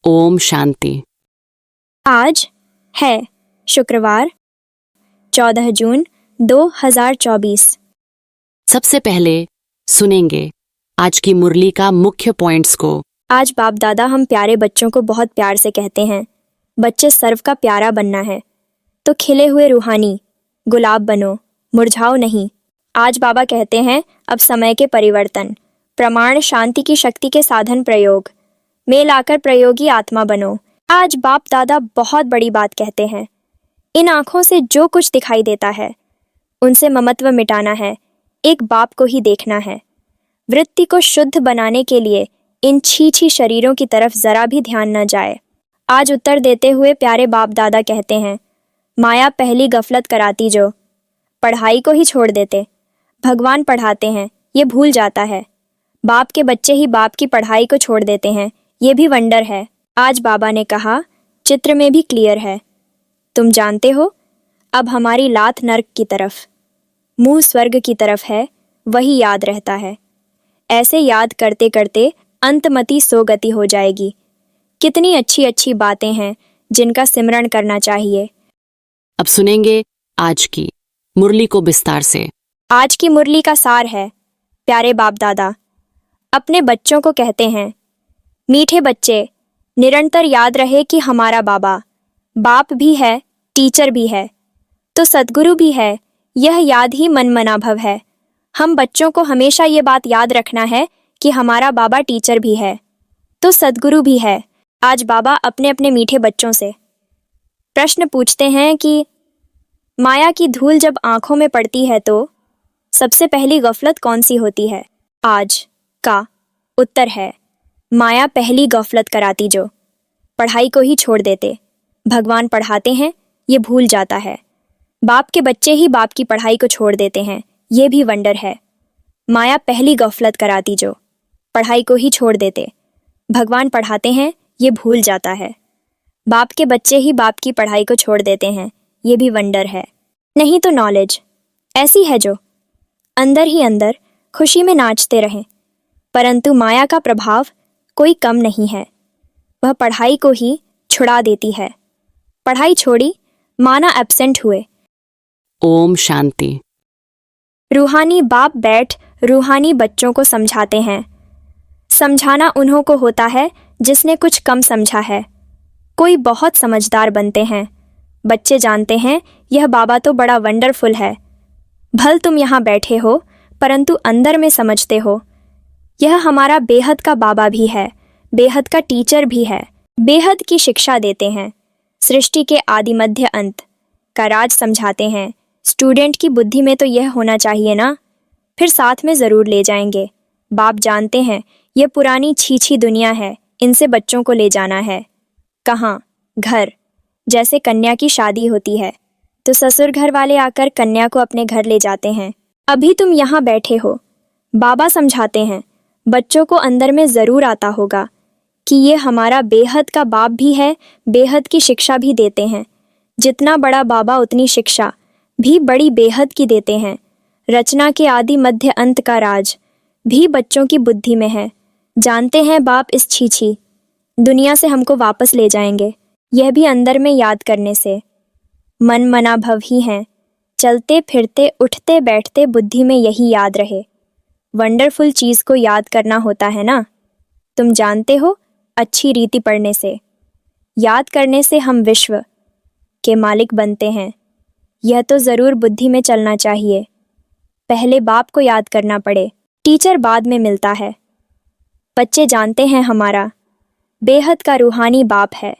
ओम शांति। आज है शुक्रवार 14 जून 2024। सबसे पहले सुनेंगे आज की मुरली का मुख्य पॉइंट्स को। आज बाप दादा हम प्यारे बच्चों को बहुत प्यार से कहते हैं, बच्चे सर्व का प्यारा बनना है तो खिले हुए रूहानी गुलाब बनो, मुरझाओ नहीं। आज बाबा कहते हैं अब समय के परिवर्तन, प्रमाण शांति की शक्ति के साधन प्रयोग, मेल आकर प्रयोगी आत्मा बनो। आज बाप दादा बहुत बड़ी बात कहते हैं, इन आँखों से जो कुछ दिखाई देता है उनसे ममत्व मिटाना है, एक बाप को ही देखना है। वृत्ति को शुद्ध बनाने के लिए इन छी शरीरों की तरफ जरा भी ध्यान न जाए। आज उत्तर देते हुए प्यारे बाप दादा कहते हैं, माया पहली गफलत कराती जो पढ़ाई को ही छोड़ देते, भगवान पढ़ाते हैं ये भूल जाता है। बाप के बच्चे ही बाप की पढ़ाई को छोड़ देते हैं, ये भी वंडर है। आज बाबा ने कहा चित्र में भी क्लियर है, तुम जानते हो अब हमारी लात नर्क की तरफ, मुंह स्वर्ग की तरफ है, वही याद रहता है। ऐसे याद करते करते अंतमति सोगति हो जाएगी। कितनी अच्छी अच्छी बातें हैं जिनका सिमरण करना चाहिए। अब सुनेंगे आज की मुरली को विस्तार से। आज की मुरली का सार है, प्यारे बाप दादा अपने बच्चों को कहते हैं, मीठे बच्चे निरंतर याद रहे कि हमारा बाबा बाप भी है, टीचर भी है, तो सद्गुरु भी है। यह याद ही मन मनाभव है। हम बच्चों को हमेशा ये बात याद रखना है कि हमारा बाबा टीचर भी है तो सद्गुरु भी है। आज बाबा अपने अपने मीठे बच्चों से प्रश्न पूछते हैं कि माया की धूल जब आंखों में पड़ती है तो सबसे पहली गफलत कौन सी होती है। आज का उत्तर है, माया पहली गफलत कराती जो पढ़ाई को ही छोड़ देते, भगवान पढ़ाते हैं ये भूल जाता है। बाप के बच्चे ही बाप की पढ़ाई को छोड़ देते हैं, ये भी वंडर है। माया पहली गफलत कराती जो पढ़ाई को ही छोड़ देते, भगवान पढ़ाते हैं ये भूल जाता है। बाप के बच्चे ही बाप की पढ़ाई को छोड़ देते हैं, ये भी वंडर है। नहीं तो नॉलेज ऐसी है जो अंदर ही अंदर खुशी में नाचते रहें, परंतु माया का प्रभाव कोई कम नहीं है, वह पढ़ाई को ही छुड़ा देती है। पढ़ाई छोड़ी माना एब्सेंट हुए। ओम शांति। रूहानी बाप बैठ रूहानी बच्चों को समझाते हैं। समझाना उन्हों को होता है जिसने कुछ कम समझा है, कोई बहुत समझदार बनते हैं। बच्चे जानते हैं यह बाबा तो बड़ा वंडरफुल है। भल तुम यहाँ बैठे हो परंतु अंदर में समझते हो यह हमारा बेहद का बाबा भी है, बेहद का टीचर भी है, बेहद की शिक्षा देते हैं। सृष्टि के आदि मध्य अंत का राज समझाते हैं। स्टूडेंट की बुद्धि में तो यह होना चाहिए ना, फिर साथ में ज़रूर ले जाएंगे। बाप जानते हैं यह पुरानी छी दुनिया है, इनसे बच्चों को ले जाना है। कहाँ? घर। जैसे कन्या की शादी होती है तो ससुर घर वाले आकर कन्या को अपने घर ले जाते हैं। अभी तुम यहाँ बैठे हो, बाबा समझाते हैं, बच्चों को अंदर में ज़रूर आता होगा कि ये हमारा बेहद का बाप भी है, बेहद की शिक्षा भी देते हैं। जितना बड़ा बाबा उतनी शिक्षा भी बड़ी बेहद की देते हैं। रचना के आदि मध्य अंत का राज भी बच्चों की बुद्धि में है। जानते हैं बाप इस छी दुनिया से हमको वापस ले जाएंगे, यह भी अंदर में याद करने से। मन मना भव ही हैं, चलते फिरते उठते बैठते बुद्धि में यही याद रहे। वंडरफुल चीज़ को याद करना होता है ना, तुम जानते हो। अच्छी रीति पढ़ने से, याद करने से हम विश्व के मालिक बनते हैं। यह तो ज़रूर बुद्धि में चलना चाहिए। पहले बाप को याद करना पड़े, टीचर बाद में मिलता है। बच्चे जानते हैं हमारा बेहद का रूहानी बाप है।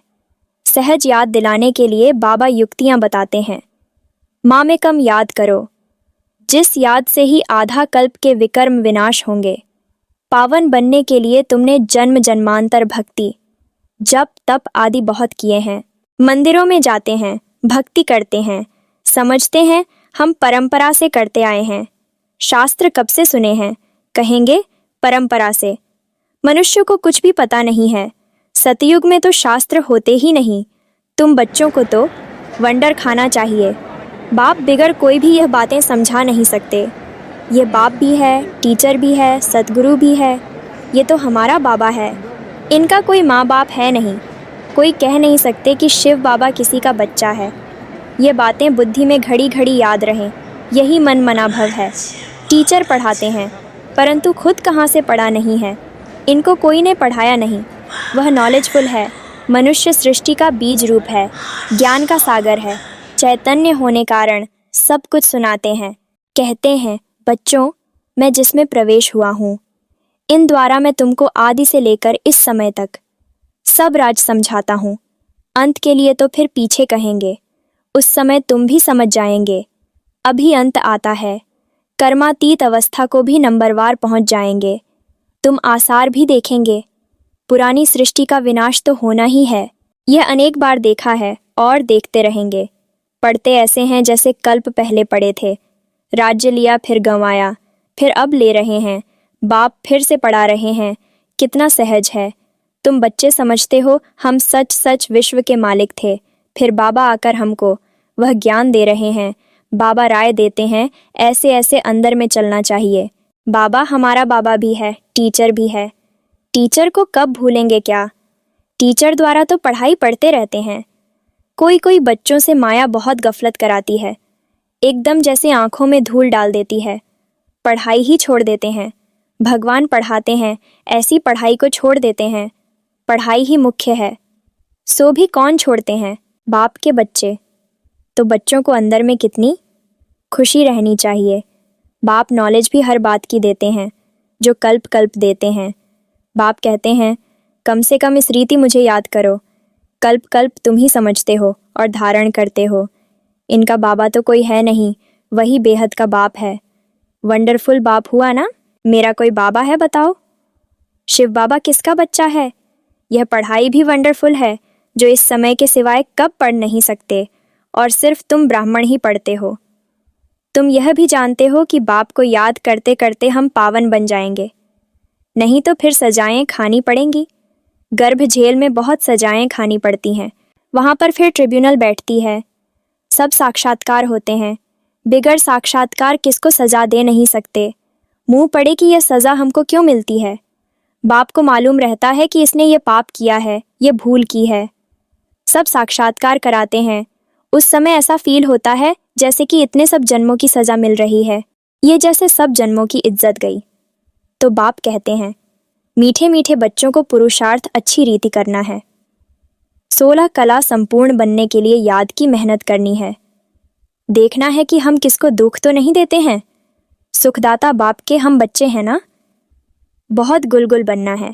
सहज याद दिलाने के लिए बाबा युक्तियाँ बताते हैं। माँ में कम याद करो, जिस याद से ही आधा कल्प के विकर्म विनाश होंगे। पावन बनने के लिए तुमने जन्म जन्मांतर भक्ति जप तप आदि बहुत किए हैं। मंदिरों में जाते हैं, भक्ति करते हैं, समझते हैं हम परंपरा से करते आए हैं। शास्त्र कब से सुने हैं, कहेंगे परंपरा से। मनुष्य को कुछ भी पता नहीं है, सतयुग में तो शास्त्र होते ही नहीं। तुम बच्चों को तो वंडर खाना चाहिए। बाप बिगर कोई भी यह बातें समझा नहीं सकते। ये बाप भी है, टीचर भी है, सद्गुरु भी है, ये तो हमारा बाबा है। इनका कोई माँ बाप है नहीं, कोई कह नहीं सकते कि शिव बाबा किसी का बच्चा है। ये बातें बुद्धि में घड़ी घड़ी याद रहें, यही मन मना भव है। टीचर पढ़ाते हैं, परंतु खुद कहाँ से पढ़ा नहीं है। इनको कोई ने पढ़ाया नहीं। वह नॉलेजफुल है, मनुष्य सृष्टि का बीज रूप है, ज्ञान का सागर है, चैतन्य होने कारण सब कुछ सुनाते हैं। कहते हैं, बच्चों, मैं जिसमें प्रवेश हुआ हूँ, इन द्वारा मैं तुमको आदि से लेकर इस समय तक सब राज समझाता हूँ। अंत के लिए तो फिर पीछे कहेंगे, उस समय तुम भी समझ जाएंगे। अभी अंत आता है, कर्मातीत अवस्था को भी नंबरवार पहुँच जाएंगे। तुम आसार भी देखेंगे। पुरानी सृष्टि का विनाश तो होना ही है, यह अनेक बार देखा है और देखते रहेंगे। पढ़ते ऐसे हैं जैसे कल्प पहले पढ़े थे। राज्य लिया फिर गंवाया, फिर अब ले रहे हैं। बाप फिर से पढ़ा रहे हैं। कितना सहज है। तुम बच्चे समझते हो हम सच सच विश्व के मालिक थे, फिर बाबा आकर हमको वह ज्ञान दे रहे हैं। बाबा राय देते हैं, ऐसे ऐसे अंदर में चलना चाहिए। बाबा हमारा बाबा भी है, टीचर भी है। टीचर को कब भूलेंगे क्या? टीचर द्वारा तो पढ़ाई पढ़ते रहते हैं। कोई कोई बच्चों से माया बहुत गफलत कराती है, एकदम जैसे आंखों में धूल डाल देती है। पढ़ाई ही छोड़ देते हैं। भगवान पढ़ाते हैं, ऐसी पढ़ाई को छोड़ देते हैं। पढ़ाई ही मुख्य है, सो भी कौन छोड़ते हैं? बाप के बच्चे। तो बच्चों को अंदर में कितनी खुशी रहनी चाहिए। बाप नॉलेज भी हर बात की देते हैं, जो कल्प कल्प देते हैं। बाप कहते हैं, कम से कम इस रीति मुझे याद करो। कल्प कल्प तुम ही समझते हो और धारण करते हो। इनका बाबा तो कोई है नहीं, वही बेहद का बाप है। वंडरफुल बाप हुआ ना। मेरा कोई बाबा है बताओ? शिव बाबा किसका बच्चा है? यह पढ़ाई भी वंडरफुल है, जो इस समय के सिवाय कब पढ़ नहीं सकते, और सिर्फ तुम ब्राह्मण ही पढ़ते हो। तुम यह भी जानते हो कि बाप को याद करते करते हम पावन बन जाएंगे, नहीं तो फिर सजाएं खानी पड़ेंगी। गर्भ झेल में बहुत सजाएं खानी पड़ती हैं। वहाँ पर फिर ट्रिब्यूनल बैठती है, सब साक्षात्कार होते हैं। बिगर साक्षात्कार किसको सज़ा दे नहीं सकते। मुंह पड़े कि यह सज़ा हमको क्यों मिलती है। बाप को मालूम रहता है कि इसने ये पाप किया है, ये भूल की है। सब साक्षात्कार कराते हैं। उस समय ऐसा फील होता है जैसे कि इतने सब जन्मों की सज़ा मिल रही है, ये जैसे सब जन्मों की इज्जत गई। तो बाप कहते हैं, मीठे मीठे बच्चों को पुरुषार्थ अच्छी रीति करना है। 16 कला संपूर्ण बनने के लिए याद की मेहनत करनी है। देखना है कि हम किसको दुख तो नहीं देते हैं। सुखदाता बाप के हम बच्चे हैं ना। बहुत गुलगुल बनना है।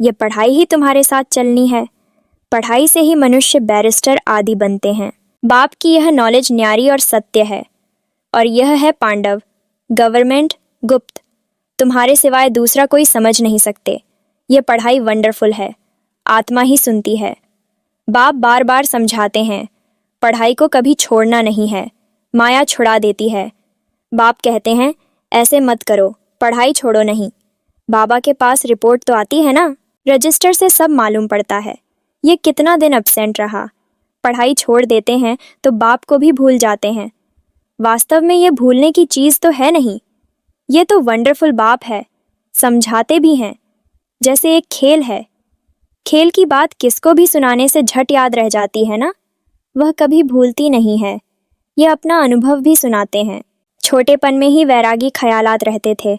ये पढ़ाई ही तुम्हारे साथ चलनी है। पढ़ाई से ही मनुष्य बैरिस्टर आदि बनते हैं। बाप की यह नॉलेज न्यारी और सत्य है। और यह है पांडव, गवर्नमेंट, गुप्त। तुम्हारे सिवाय दूसरा कोई समझ नहीं सकते। ये पढ़ाई वंडरफुल है, आत्मा ही सुनती है। बाप बार बार समझाते हैं, पढ़ाई को कभी छोड़ना नहीं है, माया छुड़ा देती है। बाप कहते हैं, ऐसे मत करो, पढ़ाई छोड़ो नहीं। बाबा के पास रिपोर्ट तो आती है ना, रजिस्टर से सब मालूम पड़ता है। ये कितना दिन एब्सेंट रहा। पढ़ाई छोड़ देते हैं तो बाप को भी भूल जाते हैं। वास्तव में ये भूलने की चीज़ तो है नहीं। ये तो वंडरफुल बाप है, समझाते भी हैं जैसे एक खेल है। खेल की बात किसको भी सुनाने से झट याद रह जाती है ना, वह कभी भूलती नहीं है। ये अपना अनुभव भी सुनाते हैं। छोटेपन में ही वैरागी ख्यालात रहते थे।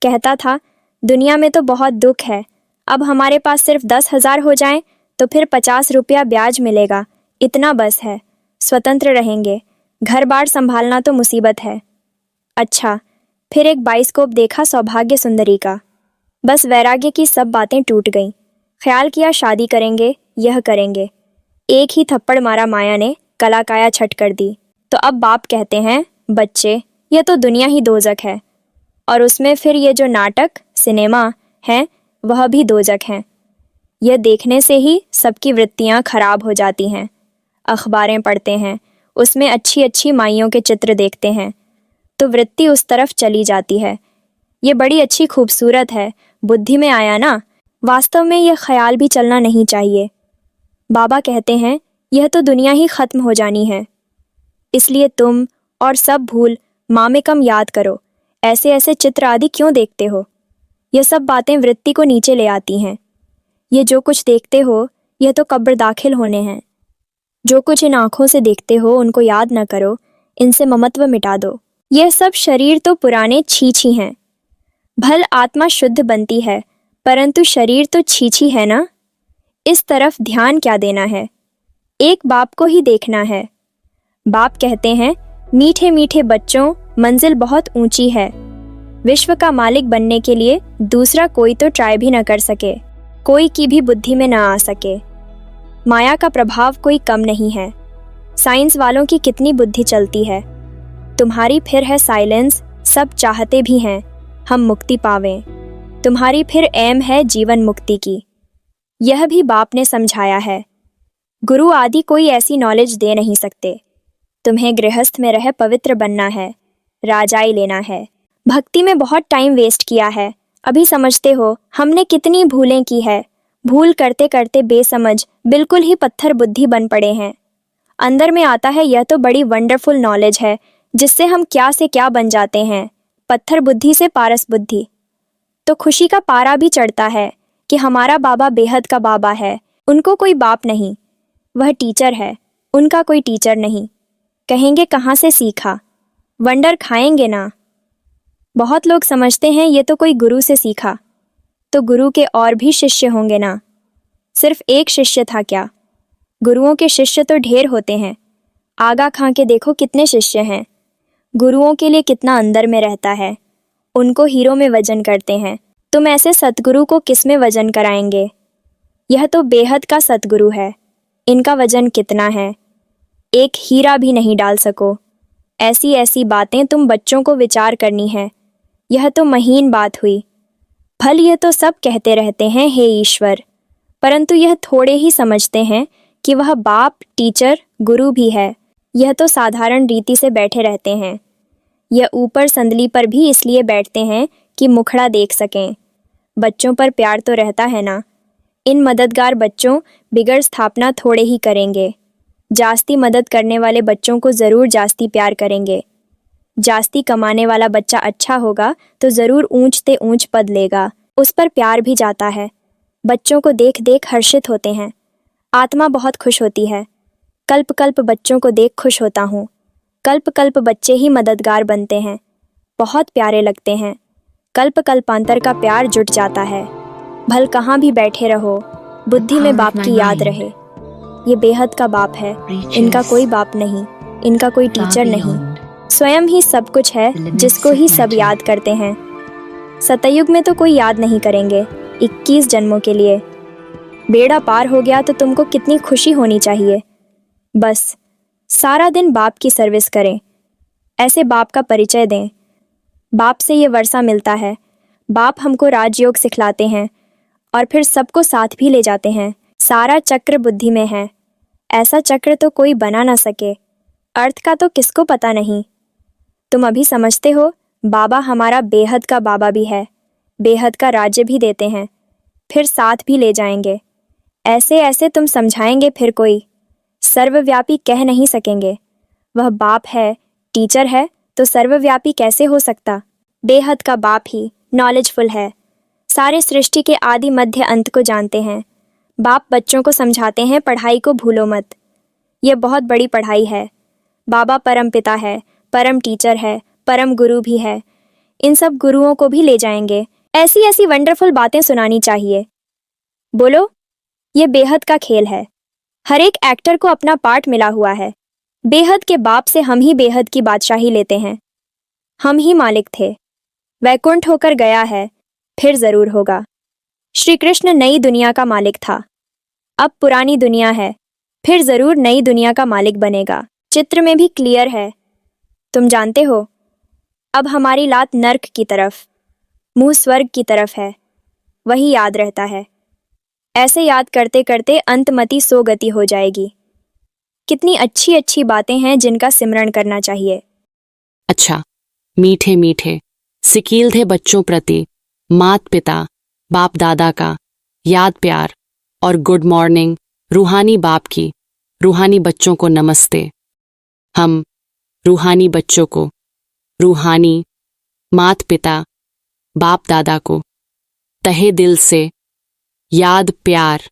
कहता था, दुनिया में तो बहुत दुख है, अब हमारे पास सिर्फ 10,000 हो जाएं तो फिर 50 रुपया ब्याज मिलेगा, इतना बस है, स्वतंत्र रहेंगे, घर बार संभालना तो मुसीबत है। अच्छा, फिर एक बाइस्कोप देखा सौभाग्य सुंदरी का, बस वैराग्य की सब बातें टूट गईं। ख्याल किया शादी करेंगे, यह करेंगे। एक ही थप्पड़ मारा माया ने, कला काया छट कर दी। तो अब बाप कहते हैं, बच्चे, यह तो दुनिया ही दोजक है, और उसमें फिर ये जो नाटक, सिनेमा हैं, वह भी दोजक हैं। यह देखने से ही सबकी वृत्तियाँ खराब हो जाती हैं। अखबारें पढ़ते हैं, उसमें अच्छी अच्छी माइयों के चित्र देखते हैं, तो वृत्ति उस तरफ चली जाती है। ये बड़ी अच्छी खूबसूरत है, बुद्धि में आया ना। वास्तव में यह ख्याल भी चलना नहीं चाहिए। बाबा कहते हैं, यह तो दुनिया ही ख़त्म हो जानी है, इसलिए तुम और सब भूल माँ में कम याद करो। ऐसे ऐसे चित्र आदि क्यों देखते हो? यह सब बातें वृत्ति को नीचे ले आती हैं। ये जो कुछ देखते हो, यह तो कब्र दाखिल होने हैं। जो कुछ इन आँखों से देखते हो उनको याद न करो, इनसे ममत्व मिटा दो। यह सब शरीर तो पुराने छीछी हैं। भल आत्मा शुद्ध बनती है, परंतु शरीर तो छीछी है ना। इस तरफ ध्यान क्या देना है, एक बाप को ही देखना है। बाप कहते हैं, मीठे मीठे बच्चों, मंजिल बहुत ऊंची है। विश्व का मालिक बनने के लिए दूसरा कोई तो ट्राई भी न कर सके, कोई की भी बुद्धि में न आ सके। माया का प्रभाव कोई कम नहीं है। साइंस वालों की कितनी बुद्धि चलती है। तुम्हारी फिर है साइलेंस, सब चाहते भी हैं हम मुक्ति पावें। तुम्हारी फिर एम है जीवन मुक्ति की, यह भी बाप ने समझाया है। गुरु आदि कोई ऐसी नॉलेज दे नहीं सकते। तुम्हें गृहस्थ में रह पवित्र बनना है, राजाई लेना है। भक्ति में बहुत टाइम वेस्ट किया है, अभी समझते हो हमने कितनी भूलें की है। भूल करते करते बेसमझ बिल्कुल ही पत्थर बुद्धि बन पड़े हैं। अंदर में आता है यह तो बड़ी वंडरफुल नॉलेज है, जिससे हम क्या से क्या बन जाते हैं, पत्थर बुद्धि से पारस बुद्धि। तो खुशी का पारा भी चढ़ता है कि हमारा बाबा बेहद का बाबा है। उनको कोई बाप नहीं, वह टीचर है, उनका कोई टीचर नहीं। कहेंगे कहाँ से सीखा, वंडर खाएंगे ना। बहुत लोग समझते हैं ये तो कोई गुरु से सीखा, तो गुरु के और भी शिष्य होंगे ना। सिर्फ एक शिष्य था क्या, गुरुओं के शिष्य तो ढेर होते हैं। आगा खां के देखो कितने शिष्य हैं। गुरुओं के लिए कितना अंदर में रहता है, उनको हीरो में वजन करते हैं। तुम ऐसे सतगुरु को किस में वजन कराएंगे। यह तो बेहद का सतगुरु है, इनका वजन कितना है, एक हीरा भी नहीं डाल सको। ऐसी ऐसी बातें तुम बच्चों को विचार करनी है, यह तो महीन बात हुई। भल ये तो सब कहते रहते हैं हे ईश्वर, परंतु यह थोड़े ही समझते हैं कि वह बाप, टीचर, गुरु भी है। यह तो साधारण रीति से बैठे रहते हैं। यह ऊपर संदली पर भी इसलिए बैठते हैं कि मुखड़ा देख सकें। बच्चों पर प्यार तो रहता है ना। इन मददगार बच्चों बिगड़ स्थापना थोड़े ही करेंगे। जास्ती मदद करने वाले बच्चों को ज़रूर जास्ती प्यार करेंगे। जास्ती कमाने वाला बच्चा अच्छा होगा तो ज़रूर ऊंच ते ऊंच पद लेगा, उस पर प्यार भी जाता है। बच्चों को देख देख हर्षित होते हैं, आत्मा बहुत खुश होती है। कल्प कल्प बच्चों को देख खुश होता हूँ। कल्प कल्प बच्चे ही मददगार बनते हैं, बहुत प्यारे लगते हैं। कल्प कल्पांतर का प्यार जुट जाता है। भल कहाँ भी बैठे रहो, बुद्धि में बाप की याद रहे। ये बेहद का बाप है, इनका कोई बाप नहीं, इनका कोई टीचर नहीं। स्वयं ही सब कुछ है, जिसको ही सब याद करते हैं। सतयुग में तो कोई याद नहीं करेंगे 21 जन्मों के लिए। बेड़ा पार हो गया तो तुमको कितनी खुशी होनी चाहिए। बस सारा दिन बाप की सर्विस करें, ऐसे बाप का परिचय दें। बाप से ये वर्षा मिलता है। बाप हमको राजयोग सिखलाते हैं और फिर सबको साथ भी ले जाते हैं। सारा चक्र बुद्धि में है, ऐसा चक्र तो कोई बना ना सके। अर्थ का तो किसको पता नहीं। तुम अभी समझते हो बाबा हमारा बेहद का बाबा भी है, बेहद का राज्य भी देते हैं, फिर साथ भी ले जाएंगे। ऐसे ऐसे तुम समझाएंगे, फिर कोई सर्वव्यापी कह नहीं सकेंगे। वह बाप है, टीचर है, तो सर्वव्यापी कैसे हो सकता। बेहद का बाप ही नॉलेजफुल है, सारे सृष्टि के आदि मध्य अंत को जानते हैं। बाप बच्चों को समझाते हैं पढ़ाई को भूलो मत, यह बहुत बड़ी पढ़ाई है। बाबा परम पिता है, परम टीचर है, परम गुरु भी है। इन सब गुरुओं को भी ले जाएंगे। ऐसी ऐसी वंडरफुल बातें सुनानी चाहिए। बोलो, ये बेहद का खेल है। हर एक एक्टर को अपना पार्ट मिला हुआ है। बेहद के बाप से हम ही बेहद की बादशाही लेते हैं। हम ही मालिक थे, वैकुंठ होकर गया है, फिर जरूर होगा। श्री कृष्ण नई दुनिया का मालिक था, अब पुरानी दुनिया है, फिर जरूर नई दुनिया का मालिक बनेगा। चित्र में भी क्लियर है। तुम जानते हो, अब हमारी लात नर्क की तरफ, मुंह स्वर्ग की तरफ है, वही याद रहता है। ऐसे याद करते करते अंतमति सो गति हो जाएगी। कितनी अच्छी अच्छी बातें हैं जिनका सिमरण करना चाहिए। अच्छा, मीठे मीठे सिकील थे बच्चों प्रति मात पिता बाप दादा का याद प्यार और गुड मॉर्निंग। रूहानी बाप की रूहानी बच्चों को नमस्ते। हम रूहानी बच्चों को, रूहानी मात पिता बाप दादा को तहे दिल से याद प्यार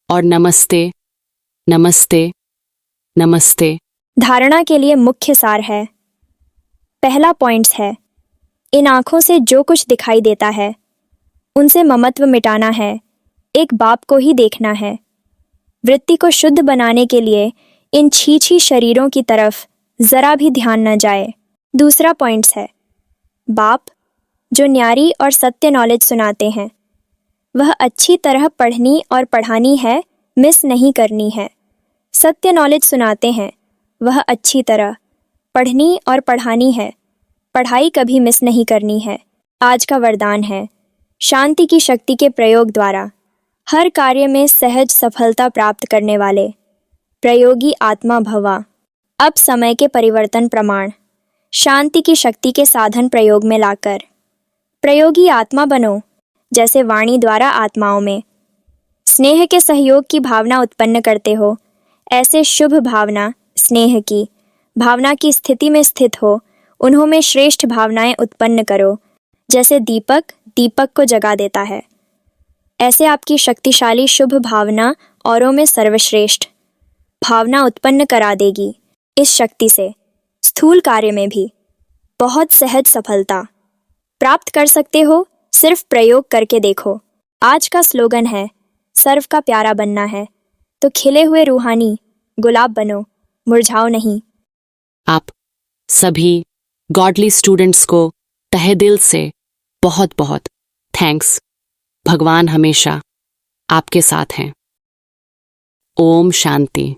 और नमस्ते, नमस्ते, नमस्ते। धारणा के लिए मुख्य सार है। पहला पॉइंट्स है, इन आँखों से जो कुछ दिखाई देता है उनसे ममत्व मिटाना है, एक बाप को ही देखना है। वृत्ति को शुद्ध बनाने के लिए इन छीछी शरीरों की तरफ जरा भी ध्यान न जाए। दूसरा पॉइंट्स है, बाप जो न्यारी और सत्य नॉलेज सुनाते हैं वह अच्छी तरह पढ़नी और पढ़ानी है, मिस नहीं करनी है। सत्य नॉलेज सुनाते हैं वह अच्छी तरह पढ़नी और पढ़ानी है, पढ़ाई कभी मिस नहीं करनी है। आज का वरदान है, शांति की शक्ति के प्रयोग द्वारा हर कार्य में सहज सफलता प्राप्त करने वाले प्रयोगी आत्मा भवा। अब समय के परिवर्तन प्रमाण शांति की शक्ति के साधन प्रयोग में लाकर प्रयोगी आत्मा बनो। जैसे वाणी द्वारा आत्माओं में स्नेह के सहयोग की भावना उत्पन्न करते हो, ऐसे शुभ भावना स्नेह की भावना की स्थिति में स्थित हो, उन्हों में श्रेष्ठ भावनाएं उत्पन्न करो। जैसे दीपक दीपक को जगा देता है, ऐसे आपकी शक्तिशाली शुभ भावना औरों में सर्वश्रेष्ठ भावना उत्पन्न करा देगी। इस शक्ति से स्थूल कार्य में भी बहुत सहज सफलता प्राप्त कर सकते हो, सिर्फ प्रयोग करके देखो। आज का स्लोगन है, सर्व का प्यारा बनना है तो खिले हुए रूहानी गुलाब बनो, मुरझाओ नहीं। आप सभी गॉडली स्टूडेंट्स को तहे दिल से बहुत बहुत थैंक्स। भगवान हमेशा आपके साथ हैं। ओम शांति।